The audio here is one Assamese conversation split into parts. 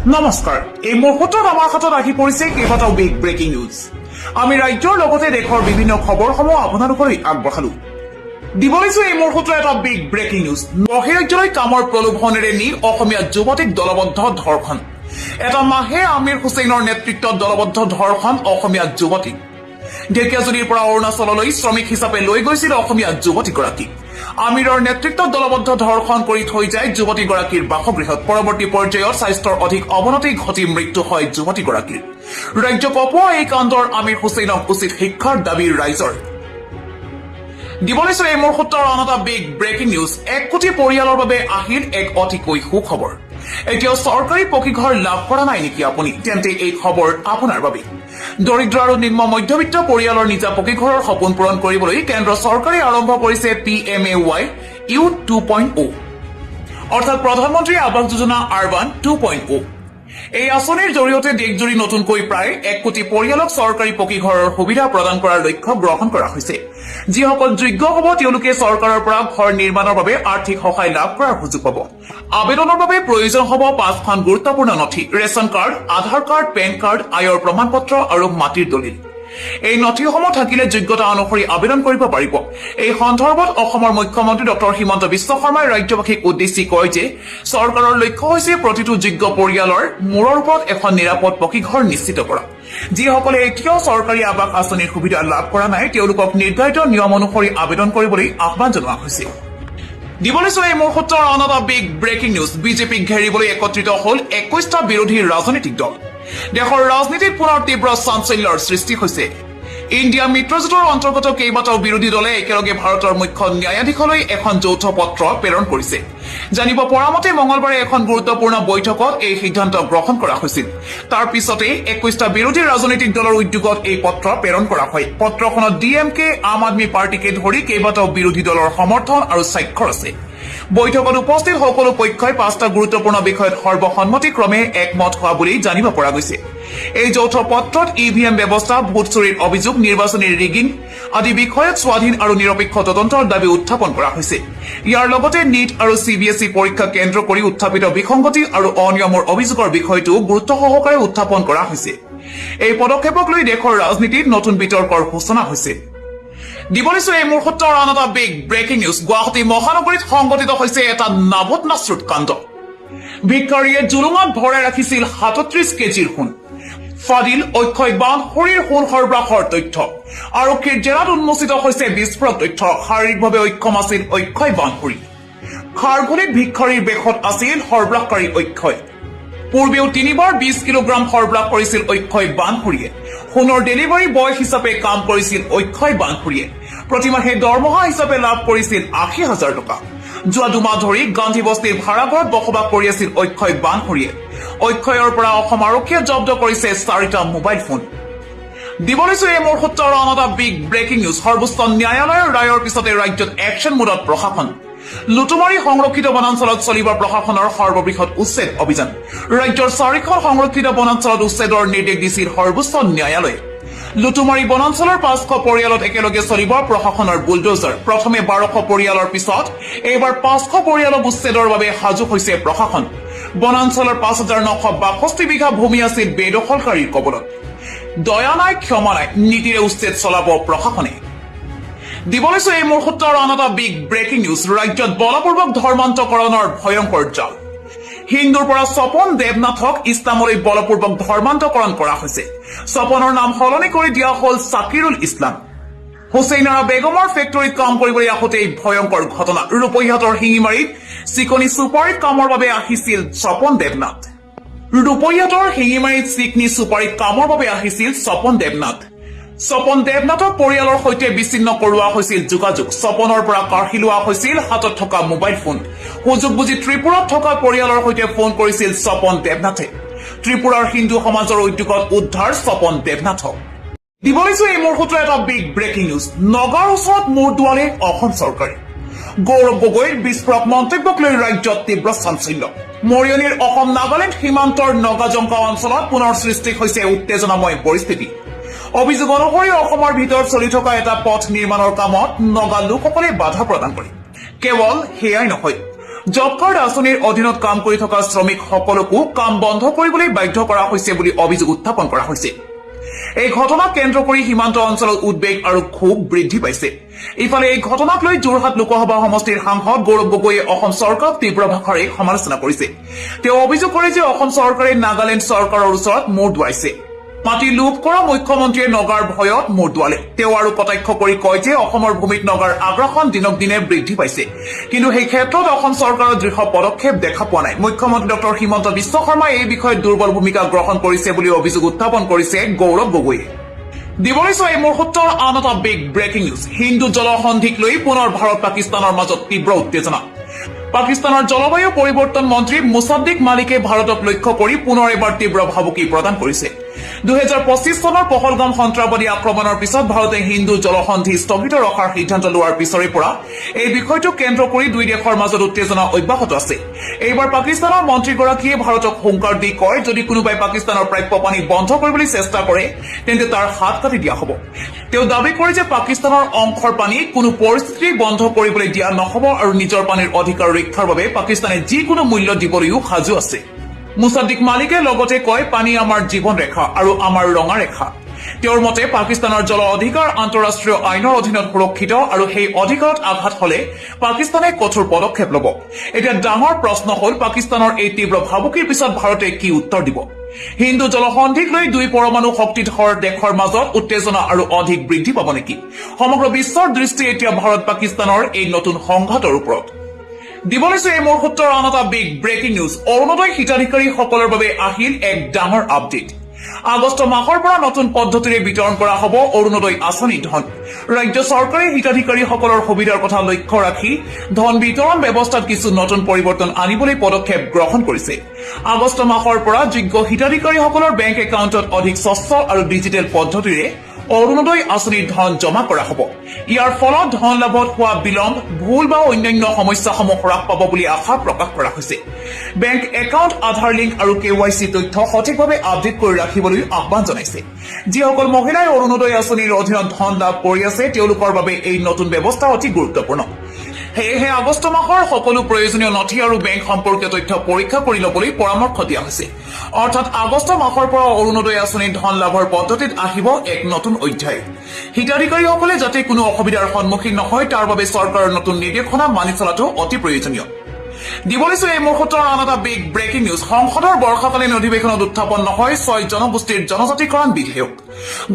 নমস্কাৰ এই মুহূৰ্তত আমাৰ হাতত আহি পৰিছে কেইবাটাও বিগ ব্ৰেকিং নিউজ আমি ৰাজ্যৰ লগতে দেশৰ বিভিন্ন খবৰসমূহ আপোনালোকলৈ আগবঢ়ালো দিবলৈছো এই মুহূৰ্তত এটা বিগ ব্ৰেকিং নিউজ বহিৰাজ্যলৈ কামৰ প্ৰলোভনেৰে নি অসমীয়া যুৱতীক দলবদ্ধ ধৰ্ষণ এটা মাহে আমিৰ হুছেইনৰ নেতৃত্বত দলবদ্ধ ধৰ্ষণ অসমীয়া যুৱতীক ঢেকিয়াজুলিৰ পৰা অৰুণাচললৈ শ্ৰমিক হিচাপে লৈ গৈছিল অসমীয়া যুৱতীগৰাকী আমিৰৰ নেতৃত্বত দলবদ্ধ ধৰ্ষণ কৰি থৈ যায় যুৱতীগৰাকীৰ বাসগৃহত পৰৱৰ্তী পৰ্যায়ত স্বাস্থ্যৰ অধিক অৱনতি ঘটি মৃত্যু হয় যুৱতীগৰাকীৰ ৰাজ্য কপোৱা এই কাণ্ডৰ আমিৰ হুছেইনক উচিত শিক্ষাৰ দাবী ৰাইজৰ দিবলৈছো এই মুহূৰ্তৰ আন এটা বিগ ব্ৰেকিং নিউজ 1 কোটি পৰিয়ালৰ বাবে আহিল এক অতিকৈ সুখবৰ এতিয়াও চৰকাৰী পকীঘৰ লাভ কৰা নাই নেকি আপুনি তেন্তে এই খবৰ আপোনাৰ বাবে দৰিদ্ৰ আৰু নিম্ন মধ্যবিত্ত পৰিয়ালৰ নিজা পকীঘৰৰ সপোন পূৰণ কৰিবলৈ কেন্দ্ৰ চৰকাৰে আৰম্ভ কৰিছে PMAY U 2.0 অৰ্থাৎ প্ৰধানমন্ত্ৰী আৱাস যোজনা আৰবান 2.0 এই আঁচনিৰ জৰিয়তে দেশজুৰি নতুনকৈ প্ৰায় 1 কোটি পৰিয়ালক চৰকাৰী পকীঘৰৰ সুবিধা প্ৰদান কৰাৰ লক্ষ্য গ্ৰহণ কৰা হৈছে যিসকল যোগ্য হ'ব তেওঁলোকে চৰকাৰৰ পৰা ঘৰ নিৰ্মাণৰ বাবে আৰ্থিক সহায় লাভ কৰাৰ সুযোগ পাব আবেদনৰ বাবে প্ৰয়োজন হ'ব 5খন গুৰুত্বপূৰ্ণ নথি ৰেচন কাৰ্ড আধাৰ কাৰ্ড পেন কাৰ্ড আয়ৰ প্ৰমাণপত্ৰ আৰু মাটিৰ দলিল এই নথিসমূহ থাকিলে যোগ্যতা অনুসৰি আবেদন কৰিব পাৰিব এই সন্দৰ্ভত অসমৰ মুখ্যমন্ত্ৰী ডক্টৰ হিমন্ত বিশ্ব শৰ্মাই ৰাজ্যবাসীক উদ্দেশ্যি কয় যে চৰকাৰৰ লক্ষ্য হৈছে প্ৰতিটো যোগ্য পৰিয়ালৰ মূৰৰ ওপৰত এখন নিৰাপদ পকীঘৰ নিশ্চিত কৰা যিসকলে এতিয়াও চৰকাৰী আৱাস আঁচনিৰ সুবিধা লাভ কৰা নাই তেওঁলোকক নিৰ্ধাৰিত নিয়ম অনুসৰি আবেদন কৰিবলৈ আহ্বান জনোৱা হৈছে দিবলৈছো এই মুহূৰ্তৰ আন এটা বিগ ব্ৰেকিং নিউজ বিজেপিক ঘেৰিবলৈ একত্ৰিত হ'ল 21টা বিৰোধী ৰাজনৈতিক দল দেশৰ ৰাজনীতিত পুনৰ তীব্ৰ চাঞ্চল্যৰ সৃষ্টি হৈছে ইণ্ডিয়া মিত্ৰজোঁটৰ অন্তৰ্গত কেইবাটাও বিৰোধী দলে একেলগে ভাৰতৰ মুখ্য ন্যায়াধীশলৈ এখন যৌথ পত্ৰ প্ৰেৰণ কৰিছে জানিব পৰা মতে মঙলবাৰে এখন গুৰুত্বপূৰ্ণ বৈঠকত এই সিদ্ধান্ত গ্ৰহণ কৰা হৈছিল তাৰ পিছতে 21টা বিৰোধী ৰাজনৈতিক দলৰ উদ্যোগত এই পত্ৰ প্ৰেৰণ কৰা হয় পত্ৰখনত ডিএমকে আম আদমি পাৰ্টিকে ধৰি কেইবাটাও বিৰোধী দলৰ সমৰ্থন আৰু স্বাক্ষৰ আছে বৈঠকত উপস্থিত সকলো পক্ষই 5টা গুৰুত্বপূৰ্ণ বিষয়ত সৰ্বসন্মতিক্ৰমে একমত হোৱা বুলি জানিব পৰা গৈছে এই যৌথ পত্ৰত ইভিএম ব্যৱস্থা ভোট চুৰিৰ অভিযোগ নিৰ্বাচনী ৰিগিং আদি বিষয়ত স্বাধীন আৰু নিৰপেক্ষ তদন্তৰ দাবী উত্থাপন কৰা হৈছে ইয়াৰ লগতে নিট আৰু CBSE পৰীক্ষা কেন্দ্ৰ কৰি উত্থাপিত বিসংগতি আৰু অনিয়মৰ অভিযোগৰ বিষয়টো গুৰুত্ব সহকাৰে উত্থাপন কৰা হৈছে এই পদক্ষেপক লৈ দেশৰ ৰাজনীতিত নতুন বিতৰ্কৰ সূচনা হৈছে দিবলৈছো এই মুহূৰ্তৰ আন এটা বিগ ব্ৰেকিং নিউজ গুৱাহাটী মহানগৰীত সংঘটিত হৈছে এটা নাবত নাশ্ৰুত কাণ্ড ভিক্ষাৰীয়ে জুলুঙত ভৰাই ৰাখিছিল 37 কেজিৰ সোণ ফাদিল অক্ষয় বানখৰীৰ সোণ সৰবৰাহৰ তথ্য আৰক্ষীৰ জেৰাত উন্মোচিত হৈছে বিস্ফোৰক তথ্য শাৰীৰিকভাৱে অক্ষম আছিল অক্ষয় বানখৰী খাৰঘুলিত ভিক্ষাৰীৰ বেশত আছিল সৰবৰাহকাৰী অক্ষয় পূৰ্বেও 3বাৰ 20 কিলোগ্ৰাম সৰবৰাহ কৰিছিল অক্ষয় বানখৰীয়ে সোণৰ ডেলিভাৰী বয় হিচাপে কাম কৰিছিল অক্ষয় বানখৰীয়ে প্ৰতিমাহে দৰমহা হিচাপে লাভ কৰিছিল 80,000 টকা যোৱা দুমাহ ধৰি গান্ধী বস্তিৰ ভাড়াঘৰত বসবাস কৰি আছিল অক্ষয় বানখৰীয়ে অক্ষয়ৰ পৰা অসম আৰক্ষীয়ে জব্দ কৰিছে 4টা মোবাইল ফোন দিবলৈছো এই মুহূৰ্তৰ আন এটা বিগ ব্ৰেকিং নিউজ সৰ্বোচ্চ ন্যায়ালয়ৰ ৰায়ৰ পিছতে ৰাজ্যত একশ্যন মোডত প্ৰশাসন লুটুমাৰী সংৰক্ষিত বনাঞ্চলত চলিব প্ৰশাসনৰ সৰ্ববৃহৎ উচ্ছেদ অভিযান ৰাজ্যৰ 4খন সংৰক্ষিত বনাঞ্চলত উচ্ছেদৰ নিৰ্দেশ দিছিল সৰ্বোচ্চ ন্যায়ালয়ে লুটুমাৰী বনাঞ্চলৰ 500 পৰিয়ালত একেলগে চলিব প্ৰশাসনৰ বুলডোজাৰ প্ৰথমে 1200 পৰিয়ালৰ পিছত এইবাৰ 500 পৰিয়ালক উচ্ছেদৰ বাবে সাজু হৈছে প্ৰশাসন বনাঞ্চলৰ 5962 বিঘা ভূমি আছিল বেদখলকাৰীৰ কবলত দয়া নাই ক্ষমা নাই নীতিৰে উচ্ছেদ চলাব প্ৰশাসনে দিবলৈছো এই মুহূৰ্তৰ আন এটা বিগ ব্ৰেকিং নিউজ ৰাজ্যত বলপূৰ্বক ধৰ্মান্তকৰণৰ ভয়ংকৰ জাল হিন্দুৰ পৰা স্বপন দেৱনাথক ইছলামলৈ বলপূৰ্বক ধৰ্মান্তকৰণ কৰা হৈছে স্বপনৰ নাম সলনি কৰি দিয়া হ'ল চাকিৰুল ইছলাম হুছেইনাৰা বেগমৰ ফেক্টৰীত কাম কৰিবলৈ আহোঁতে এই ভয়ংকৰ ঘটনা ৰূপহীহাটৰ শিঙিমাৰীত চিকনি চুপাৰীত কামৰ বাবে আহিছিল স্বপন দেৱনাথ ৰূপহীহাটৰ শিঙিমাৰীত চিকনি চুপাৰীত কামৰ বাবে আহিছিল স্বপন দেৱনাথ স্বপন দেৱনাথক পৰিয়ালৰ সৈতে বিচ্ছিন্ন কৰোৱা হৈছিল যোগাযোগ স্বপনৰ পৰা কাঢ়ি লোৱা হৈছিল হাতত থকা মোবাইল ফোন সুযোগ বুজি ত্ৰিপুৰাত থকা পৰিয়ালৰ সৈতে ফোন কৰিছিল স্বপন দেৱনাথে ত্ৰিপুৰাৰ হিন্দু সমাজৰ উদ্যোগত উদ্ধাৰ স্বপন দেৱনাথক দিবলৈছো এই মুহূৰ্তৰ এটা বিগ ব্ৰেকিং নিউজ নগাঁৱৰ ওচৰত মূৰ দুৱালে অসম চৰকাৰে গৌৰৱ গগৈৰ বিস্ফোৰক মন্তব্যক লৈ ৰাজ্যত তীব্ৰ চাঞ্চল্য মৰিয়নিৰ অসম নাগালেণ্ড সীমান্তৰ নগাজংকা অঞ্চলত পুনৰ সৃষ্টি হৈছে উত্তেজনাময় পৰিস্থিতি অভিযোগ অনুসৰি অসমৰ ভিতৰত চলি থকা এটা পথ নিৰ্মাণৰ কামত নগা লোকসকলে বাধা প্ৰদান কৰে কেৱল সেয়াই নহয় জব কাৰ্ড আঁচনিৰ অধীনত কাম কৰি থকা শ্ৰমিকসকলকো কাম বন্ধ কৰিবলৈ বাধ্য কৰা হৈছে বুলি অভিযোগ উত্থাপন কৰা হৈছে। এই ঘটনাক কেন্দ্ৰ কৰি সীমান্ত অঞ্চলত উদ্বেগ আৰু ক্ষোভ বৃদ্ধি পাইছে। ইফালে এই ঘটনাক লৈ যোৰহাট লোকসভা সমষ্টিৰ সাংসদ গৌৰৱ গগৈয়ে অসম চৰকাৰক তীব্ৰ ভাষাৰে সমালোচনা কৰিছে। তেওঁ অভিযোগ কৰে যে অসম চৰকাৰে নাগালেণ্ড চৰকাৰৰ ওচৰত মূৰ দোৱাইছে। মাটি লোভ কৰা মুখ্যমন্ত্ৰীয়ে নগাৰ ভয়ত মূৰ দোৱালে। তেওঁ আৰু কটাক্ষ কৰি কয় যে অসমৰ ভূমিত নগাৰ আগ্ৰাসন দিনক দিনে বৃদ্ধি পাইছে, কিন্তু সেই ক্ষেত্ৰত অসম চৰকাৰৰ দৃঢ় পদক্ষেপ দেখা পোৱা নাই। মুখ্যমন্ত্ৰী ডক্টৰ হিমন্ত বিশ্ব শৰ্মাই এই বিষয়ত দুৰ্বল ভূমিকা গ্ৰহণ কৰিছে বুলি অভিযোগ উত্থাপন কৰিছে গৌৰৱ গগৈয়ে। দিবলৈ এই মুহূৰ্তৰ আন এটা বিগ ব্ৰেকিং নিউজ। হিন্দু জলসন্ধিক লৈ পুনৰ ভাৰত পাকিস্তানৰ মাজত তীব্ৰ উত্তেজনা। পাকিস্তানৰ জলবায়ু পৰিৱৰ্তন মন্ত্ৰী মুছাদ্দিক মালিকে ভাৰতক লক্ষ্য কৰি পুনৰ এবাৰ তীব্ৰ ভাবুকি প্ৰদান কৰিছে। 2025 চনৰ পহলগাম সন্ত্ৰাসবাদী আক্ৰমণৰ পিছত ভাৰতে হিন্দু জলসন্ধি স্থগিত ৰখাৰ সিদ্ধান্ত লোৱাৰ পিছৰে পৰা এই বিষয়টোক কেন্দ্ৰ কৰি দুই দেশৰ মাজত উত্তেজনা অব্যাহত আছে। এইবাৰ পাকিস্তানৰ মন্ত্ৰীগৰাকীয়ে ভাৰতক হুংকাৰ দি কয়, যদি কোনোবাই পাকিস্তানৰ প্ৰাপ্য পানী বন্ধ কৰিবলৈ চেষ্টা কৰে তেন্তে তাৰ হাত কাটি দিয়া হ'ব। তেওঁ দাবী কৰে যে পাকিস্তানৰ অংশৰ পানী কোনো পৰিস্থিতি বন্ধ কৰিবলৈ দিয়া নহ'ব আৰু নিজৰ পানীৰ অধিকাৰ ৰক্ষাৰ বাবে পাকিস্তানে যিকোনো মূল্য দিবলৈও সাজু আছে। মুছাদ্দিক মালিকে লগতে কয়, পানী আমাৰ জীৱন ৰেখা আৰু আমাৰ ৰঙা ৰেখা। তেওঁৰ মতে পাকিস্তানৰ জল অধিকাৰ আন্তঃৰাষ্ট্ৰীয় আইনৰ অধীনত সুৰক্ষিত আৰু সেই অধিকাৰত আঘাত হলে পাকিস্তানে কঠোৰ পদক্ষেপ ল'ব। এতিয়া ডাঙৰ প্ৰশ্ন হ'ল, পাকিস্তানৰ এই তীব্ৰ ভাবুকিৰ পিছত ভাৰতে কি উত্তৰ দিব? হিন্দু জলসন্ধিক লৈ দুই পৰমাণু শক্তিধৰ দেশৰ মাজত উত্তেজনা আৰু অধিক বৃদ্ধি পাব নেকি? সমগ্ৰ বিশ্বৰ দৃষ্টি এতিয়া ভাৰত পাকিস্তানৰ এই নতুন সংঘাতৰ ওপৰত। দিবলৈ এই মুহূৰ্তৰ আন এটা বিগ ব্ৰেকিং নিউজ। অৰুণোদয় হিতাধিকাৰীসকলৰ বাবে আহিল এক ডাঙৰ আপডেট। আগষ্ট মাহৰ পৰা নতুন পদ্ধতিৰে বিতৰণ কৰা হ'ব অৰুণোদয় আঁচনিৰ ধন। ৰাজ্য চৰকাৰে হিতাধিকাৰীসকলৰ সুবিধাৰ কথা লক্ষ্য ৰাখি ধন বিতৰণ ব্যৱস্থাত কিছু নতুন পৰিৱৰ্তন আনিবলৈ পদক্ষেপ গ্ৰহণ কৰিছে। আগষ্ট মাহৰ পৰা যোগ্য হিতাধিকাৰীসকলৰ বেংক একাউণ্টত অধিক স্বচ্ছ আৰু ডিজিটেল পদ্ধতিৰে অৰুণোদয় আঁচনিৰ ধন জমা কৰা হ'ব। ইয়াৰ ফলত ধন লাভত হোৱা বিলম্ব, ভুল বা অন্যান্য সমস্যাসমূহ হ্ৰাস পাব বুলি আশা প্ৰকাশ কৰা হৈছে। বেংক একাউণ্ট, আধাৰ লিংক আৰু KYC তথ্য সঠিকভাৱে আপডেট কৰি ৰাখিবলৈ আহ্বান জনাইছে। যিসকল মহিলাই অৰুণোদয় আঁচনিৰ অধীনত ধন লাভ কৰি আছে তেওঁলোকৰ বাবে এই নতুন ব্যৱস্থা অতি গুৰুত্বপূৰ্ণ। সেয়েহে আগষ্ট মাহৰ সকলো প্ৰয়োজনীয় নথি আৰু বেংক সম্পৰ্কীয় তথ্য পৰীক্ষা কৰি ল'বলৈ পৰামৰ্শ দিয়া হৈছে। অৰ্থাৎ আগষ্ট মাহৰ পৰা অৰুণোদয় আঁচনিৰ ধন লাভৰ পদ্ধতিত আহিব এক নতুন অধ্যায়। হিতাধিকাৰীসকলে যাতে কোনো অসুবিধাৰ সন্মুখীন নহয় তাৰ বাবে চৰকাৰৰ নতুন নিৰ্দেশনা মানি চলাটো অতি প্ৰয়োজনীয়। দিবলৈ এই মুহূৰ্তৰ আন এটা বিগ ব্ৰেকিং নিউজ। সংসদৰ বৰ্ষাকালীন অধিৱেশনত উত্থাপন নহয় 6 জনগোষ্ঠীৰ জনজাতিকৰণ বিধেয়ক।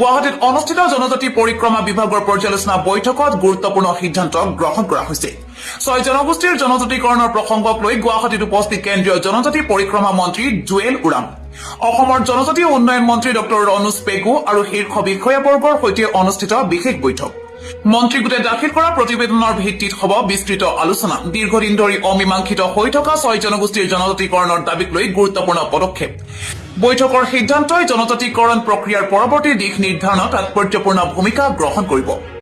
গুৱাহাটীত অনুষ্ঠিত জনজাতি পৰিক্ৰমা বিভাগৰ পৰ্যালোচনা বৈঠকত গুৰুত্বপূৰ্ণ সিদ্ধান্ত গ্ৰহণ কৰা হৈছে। 6 জনগোষ্ঠীৰ জনজাতিকৰণৰ প্ৰসংগক লৈ গুৱাহাটীত উপস্থিত কেন্দ্ৰীয় জনজাতি পৰিক্ৰমা মন্ত্ৰী জুৱেল ওৰাম, অসমৰ জনজাতি উন্নয়ন মন্ত্ৰী ডক্টৰ ৰণোজ পেগু আৰু শীৰ্ষ বিষয়াবৰ্গৰ সৈতে অনুষ্ঠিত বিশেষ বৈঠক। মন্ত্ৰী গোটে দাখিল কৰা প্ৰতিবেদনৰ ভিত্তিত হ'ব বিস্তৃত আলোচনা। দীৰ্ঘদিন ধৰি অমীমাংসিত হৈ থকা 6 জনগোষ্ঠীৰ জনজাতিকৰণৰ দাবীক লৈ গুৰুত্বপূৰ্ণ পদক্ষেপ। বৈঠকৰ সিদ্ধান্তই জনজাতিকৰণ প্ৰক্ৰিয়াৰ পৰৱৰ্তী দিশ নিৰ্ধাৰণত তাৎপৰ্যপূৰ্ণ ভূমিকা গ্ৰহণ কৰিব।